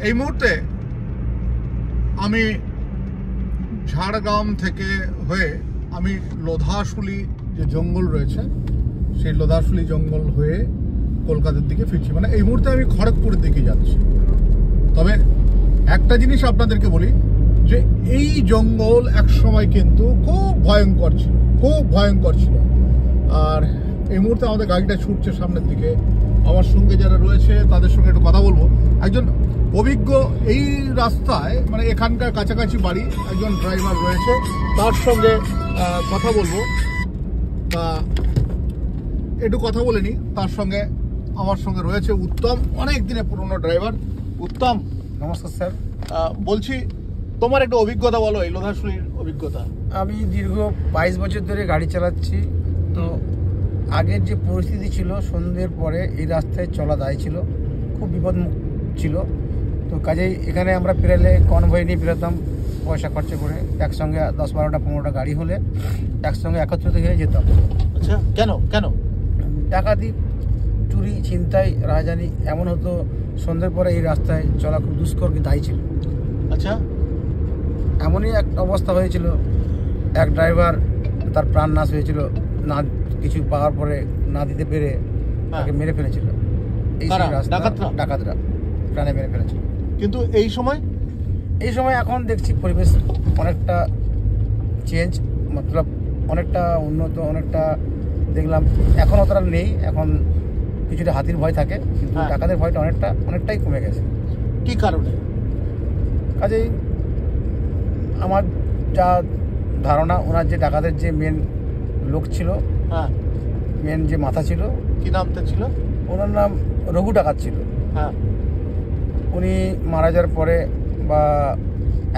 এই মুহূর্তে আমি ঝাড়গ্রাম থেকে হয়ে আমি লোধাশুলি যে জঙ্গল রয়েছে সেই লোধাশুলি জঙ্গল হয়ে কলকাতার দিকে ফিরছি। মানে এই মুহূর্তে আমি খড়গপুরের দিকে যাচ্ছি। তবে একটা জিনিস আপনাদেরকে বলি যে এই জঙ্গল একসময় কিন্তু খুব ভয়ঙ্কর ছিল। আর এই মুহূর্তে আমাদের গাড়িটা ছুটছে সামনের দিকে। আমার সঙ্গে যারা রয়েছে তাদের সঙ্গে একটু কথা বলবো। একজন অভিজ্ঞ এই রাস্তায় মানে এখানকার কাছাকাছি বাড়ি একজন ড্রাইভার রয়েছে, তার সঙ্গে কথা বলবো। তা একটু কথা বলে নি। তার সঙ্গে আমার সঙ্গে রয়েছে উত্তম, অনেক দিনের পুরনো ড্রাইভার। উত্তম, নমস্কার স্যার। বলছি তোমার একটা অভিজ্ঞতা বলো, এই লোধাশুলির অভিজ্ঞতা। আমি দীর্ঘ 22 বছর ধরে গাড়ি চালাচ্ছি। তো আগের যে পরিস্থিতি ছিল, সন্ধ্যের পরে এই রাস্তায় চলা দায় ছিল, খুব বিপদ ছিল। তো কাজেই এখানে আমরা পেরালে কনভয় নিয়ে পেরাতাম পয়সা খরচা করে। একসঙ্গে 10, 12টা 15টা গাড়ি হলে একসঙ্গে একত্রিত হয়ে যেতাম। আচ্ছা, কেন? ডাকাতি, চুরি, ছিনতাই, রাহাজানি এমন হতো। সন্ধ্যের পরে এই রাস্তায় চলা খুব দুষ্কর দায়ী ছিল। আচ্ছা, এমনই এক অবস্থা হয়েছিল, এক ড্রাইভার তার প্রাণ নাশ হয়েছিল, না কিছু পাওয়ার পরে না দিতে পেরে তাকে মেরে ফেলেছিল। এই ডাকাতরা প্রাণে মেরে ফেলেছিল। কিন্তু এই সময় এখন দেখছি পরিবেশ অনেকটা চেঞ্জ, মতলব অনেকটা উন্নত, অনেকটা দেখলাম। এখন অতটা নেই, এখন কিছুটা হাতির ভয় থাকে, কিন্তু ডাকাতের ভয়টা অনেকটাই কমে গেছে। কি কারণে? কাজেই আমার যা ধারণা, ওনার যে ডাকাতের যে মেন লোক ছিল, মেন যে মাথা ছিল, কি নামটা ছিল? ওনার নাম রঘু ডাকাত ছিল। হ্যাঁ, উনি মারা যাওয়ার পরে বা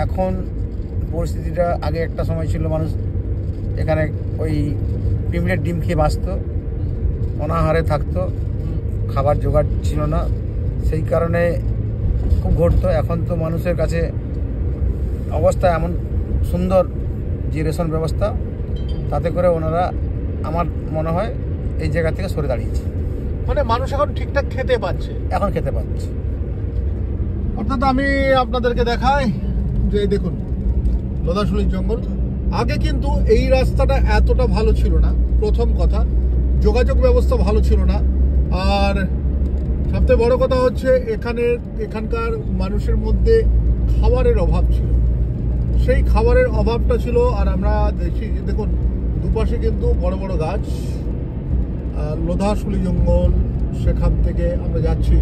এখন পরিস্থিতিটা, আগে একটা সময় ছিল মানুষ এখানে ওই পিঁপড়ের ডিম খেয়ে বাঁচত, অনাহারে থাকতো, খাবার জোগাড় ছিল না, সেই কারণে খুব ঘটতো। এখন তো মানুষের কাছে অবস্থা এমন সুন্দর যে রেশন ব্যবস্থা, তাতে করে ওনারা আমার মনে হয় এই জায়গা থেকে সরে দাঁড়িয়েছে। মানে মানুষ এখন ঠিকঠাক খেতে পাচ্ছে। অর্থাৎ আমি আপনাদেরকে দেখাই যে দেখুন লোধাশুলির জঙ্গল। আগে কিন্তু এই রাস্তাটা এতটা ভালো ছিল না। প্রথম কথা, যোগাযোগ ব্যবস্থা ভালো ছিল না। আর সবথেকে বড় কথা হচ্ছে এখানকার মানুষের মধ্যে খাবারের অভাব ছিল। সেই খাবারের অভাবটা ছিল। আর আমরা দেখি দেখুন দুপাশে কিন্তু বড় বড় গাছ, লোধাশুলি জঙ্গল, সেখান থেকে আমরা যাচ্ছি।